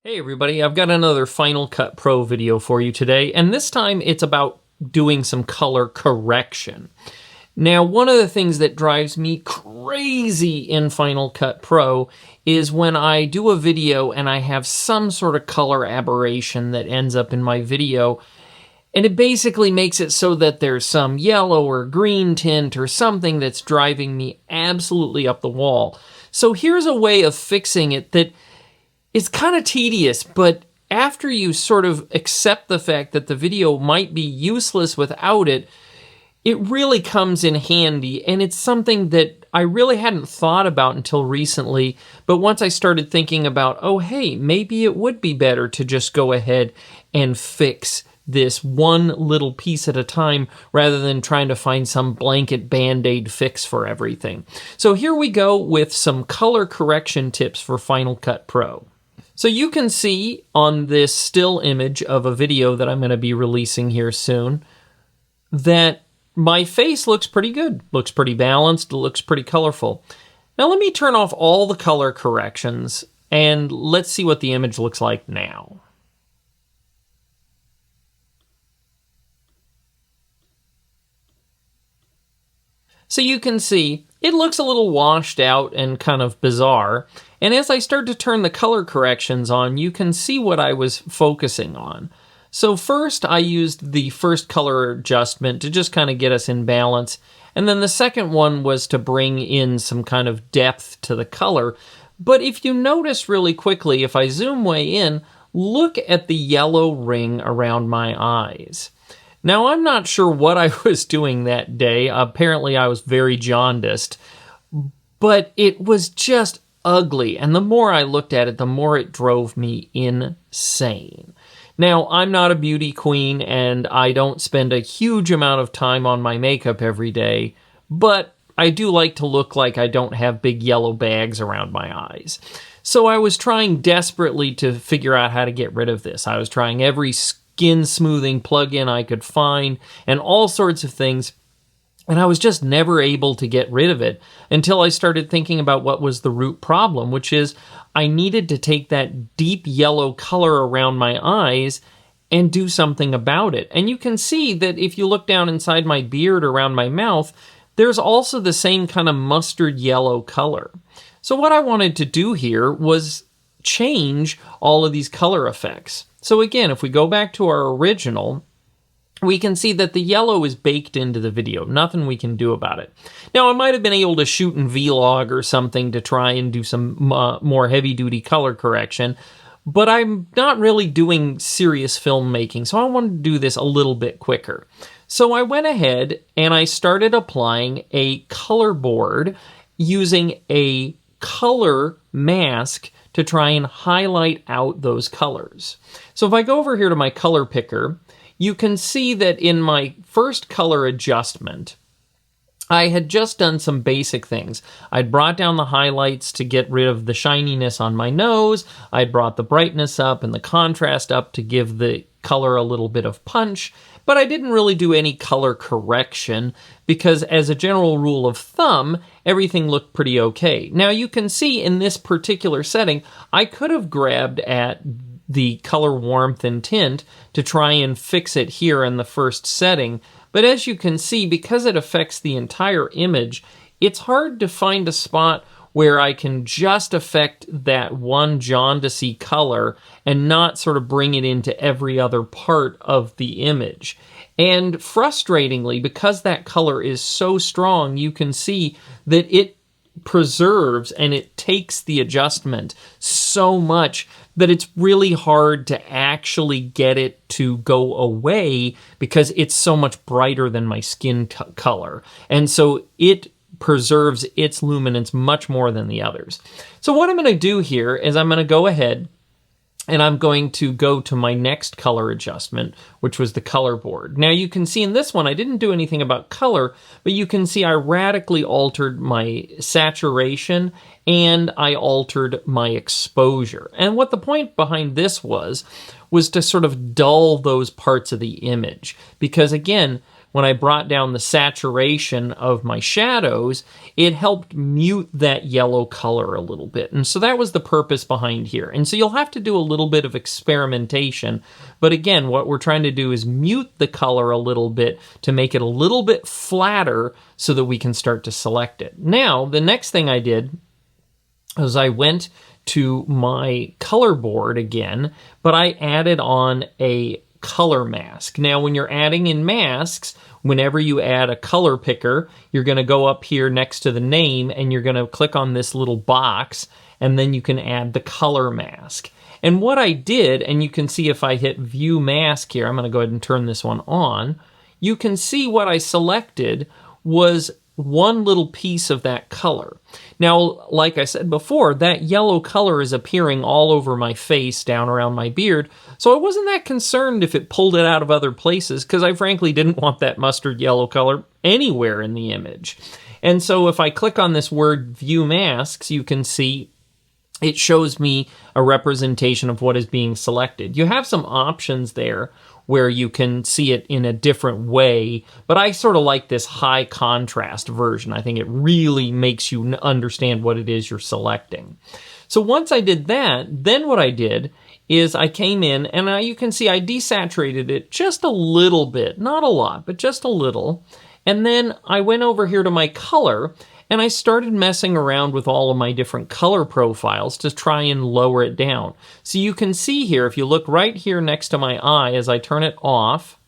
Hey everybody, I've got another Final Cut Pro video for you today, and this time it's about doing some color correction. Now, one of the things that drives me crazy in Final Cut Pro is when I do a video and I have some sort of color aberration that ends up in my video, and it basically makes it so that there's some yellow or green tint or something that's driving me absolutely up the wall. So here's a way of fixing it that it's kind of tedious, but after you sort of accept the fact that the video might be useless without it, it really comes in handy, and it's something that I really hadn't thought about until recently, but once I started thinking about, oh hey, maybe it would be better to just go ahead and fix this one little piece at a time rather than trying to find some blanket band-aid fix for everything. So here we go with some color correction tips for Final Cut Pro. So you can see on this still image of a video that I'm going to be releasing here soon that my face looks pretty good, looks pretty balanced, looks pretty colorful. Now let me turn off all the color corrections and let's see what the image looks like now. So you can see it looks a little washed out and kind of bizarre. And as I start to turn the color corrections on, you can see what I was focusing on. So first I used the first color adjustment to just kind of get us in balance. And then the second one was to bring in some kind of depth to the color. But if you notice really quickly, if I zoom way in, look at the yellow ring around my eyes. Now, I'm not sure what I was doing that day. Apparently, I was very jaundiced, but it was just ugly. And the more I looked at it, the more it drove me insane. Now, I'm not a beauty queen, and I don't spend a huge amount of time on my makeup every day, but I do like to look like I don't have big yellow bags around my eyes. So I was trying desperately to figure out how to get rid of this. I was trying every skin smoothing plugin I could find and all sorts of things, and I was just never able to get rid of it until I started thinking about what was the root problem, which is I needed to take that deep yellow color around my eyes and do something about it. And you can see that if you look down inside my beard around my mouth, there's also the same kind of mustard yellow color. So what I wanted to do here was change all of these color effects. So again, if we go back to our original, we can see that the yellow is baked into the video. Nothing we can do about it. Now, I might have been able to shoot in Vlog or something to try and do some more heavy-duty color correction, but I'm not really doing serious filmmaking, so I wanted to do this a little bit quicker. So I went ahead and I started applying a color board using a color mask to try and highlight out those colors. So if I go over here to my color picker, you can see that in my first color adjustment, I had just done some basic things. I'd brought down the highlights to get rid of the shininess on my nose. I'd brought the brightness up and the contrast up to give the color a little bit of punch, but I didn't really do any color correction because as a general rule of thumb, everything looked pretty okay. Now you can see in this particular setting, I could have grabbed at the color warmth and tint to try and fix it here in the first setting, but as you can see, because it affects the entire image, it's hard to find a spot where I can just affect that one jaundicey color and not sort of bring it into every other part of the image. And frustratingly, because that color is so strong, you can see that it preserves and it takes the adjustment so much that it's really hard to actually get it to go away because it's so much brighter than my skin color. And so it preserves its luminance much more than the others. So what I'm going to do here is I'm going to go ahead and I'm going to go to my next color adjustment, which was the color board. Now you can see in this one, I didn't do anything about color, but you can see I radically altered my saturation and I altered my exposure. And what the point behind this was to sort of dull those parts of the image. Because again, when I brought down the saturation of my shadows, it helped mute that yellow color a little bit. And so that was the purpose behind here. And so you'll have to do a little bit of experimentation. But again, what we're trying to do is mute the color a little bit to make it a little bit flatter so that we can start to select it. Now, the next thing I did was I went to my color board again, but I added on a color mask. Now, when you're adding in masks, whenever you add a color picker, you're going to go up here next to the name and you're going to click on this little box, and then you can add the color mask. And what I did, and you can see if I hit view mask here, I'm going to go ahead and turn this one on, you can see what I selected was one little piece of that color. Now, like I said before, that yellow color is appearing all over my face, down around my beard, so I wasn't that concerned if it pulled it out of other places, because I frankly didn't want that mustard yellow color anywhere in the image. And so if I click on this word View Masks, you can see it shows me a representation of what is being selected. You have some options there where you can see it in a different way, but I sort of like this high contrast version. I think it really makes you understand what it is you're selecting. So once I did that, then what I did is I came in and you can see I desaturated it just a little bit, not a lot, but just a little. And then I went over here to my color and I started messing around with all of my different color profiles to try and lower it down. So you can see here, if you look right here next to my eye as I turn it off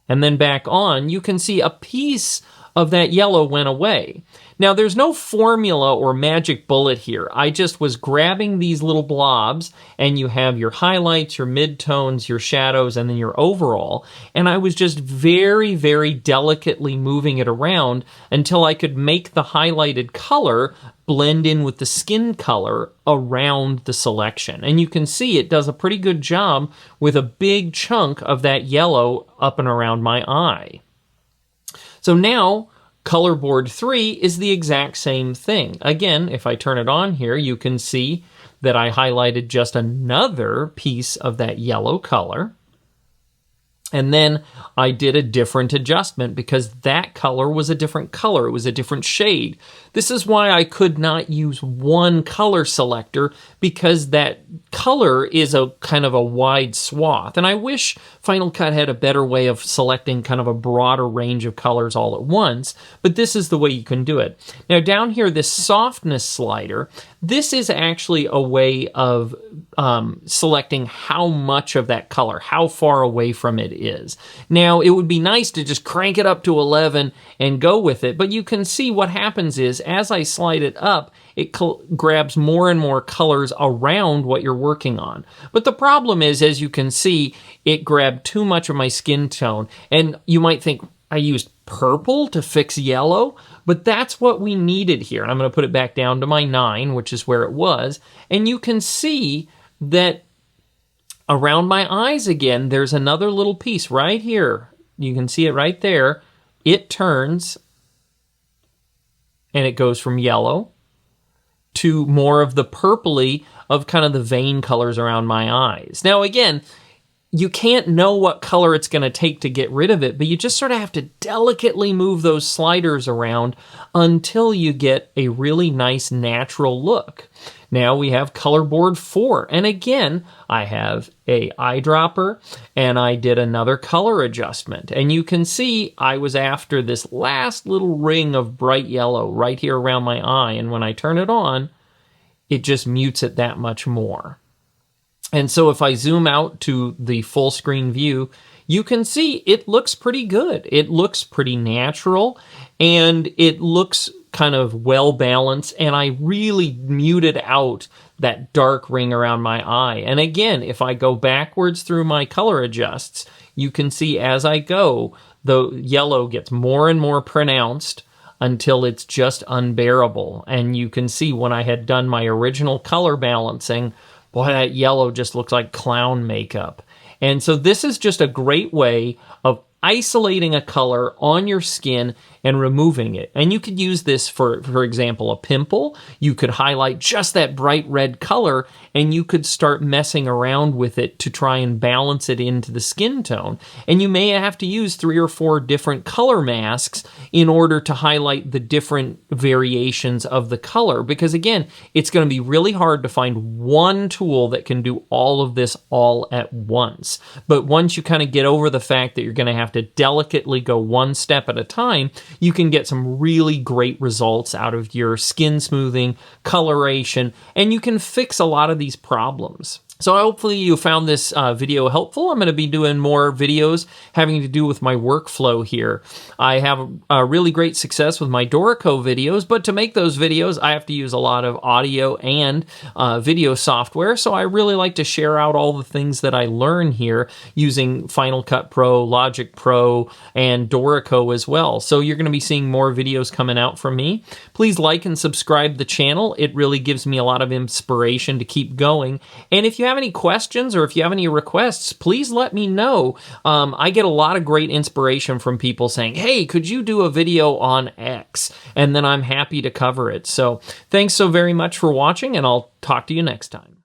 and then back on, you can see a piece of that yellow went away. Now, there's no formula or magic bullet here. I just was grabbing these little blobs, and you have your highlights, your midtones, your shadows, and then your overall, and I was just very, very delicately moving it around until I could make the highlighted color blend in with the skin color around the selection. And you can see it does a pretty good job with a big chunk of that yellow up and around my eye. So now, color board 3 is the exact same thing. Again, if I turn it on here, you can see that I highlighted just another piece of that yellow color. And then I did a different adjustment because that color was a different color. It was a different shade. This is why I could not use one color selector, because that color is a kind of a wide swath. And I wish Final Cut had a better way of selecting kind of a broader range of colors all at once, but this is the way you can do it. Now down here, this softness slider, this is actually a way of selecting how much of that color, how far away from it is. Now, it would be nice to just crank it up to 11 and go with it, but you can see what happens is, as I slide it up, it grabs more and more colors around what you're working on. But the problem is, as you can see, it grabbed too much of my skin tone, and you might think, I used purple to fix yellow, but that's what we needed here. And I'm going to put it back down to my 9, which is where it was, and you can see that around my eyes again, there's another little piece right here. You can see it right there. It turns, and it goes from yellow to more of the purpley of kind of the vein colors around my eyes. Now again, you can't know what color it's going to take to get rid of it, but you just sort of have to delicately move those sliders around until you get a really nice natural look. Now we have color board 4, and again, I have a eyedropper, and I did another color adjustment, and you can see I was after this last little ring of bright yellow right here around my eye, and when I turn it on, it just mutes it that much more. And so if I zoom out to the full screen view, you can see it looks pretty good. It looks pretty natural, and it looks kind of well balanced, and I really muted out that dark ring around my eye. And again, if I go backwards through my color adjusts, you can see as I go, the yellow gets more and more pronounced until it's just unbearable. And you can see when I had done my original color balancing, boy, that yellow just looks like clown makeup. And so this is just a great way of isolating a color on your skin and removing it. And you could use this for example, a pimple. You could highlight just that bright red color, and you could start messing around with it to try and balance it into the skin tone. And you may have to use 3 or 4 different color masks in order to highlight the different variations of the color, because again, it's going to be really hard to find one tool that can do all of this all at once. But once you kind of get over the fact that you're going to have to delicately go one step at a time, you can get some really great results out of your skin smoothing, coloration, and you can fix a lot of these problems. So hopefully you found this video helpful. I'm going to be doing more videos having to do with my workflow here. I have a really great success with my Dorico videos, but to make those videos, I have to use a lot of audio and video software. So I really like to share out all the things that I learn here using Final Cut Pro, Logic Pro, and Dorico as well. So you're going to be seeing more videos coming out from me. Please like and subscribe the channel. It really gives me a lot of inspiration to keep going. And if you have any questions or if you have any requests, please let me know. I get a lot of great inspiration from people saying, hey, could you do a video on X? And then I'm happy to cover it. So thanks so very much for watching, and I'll talk to you next time.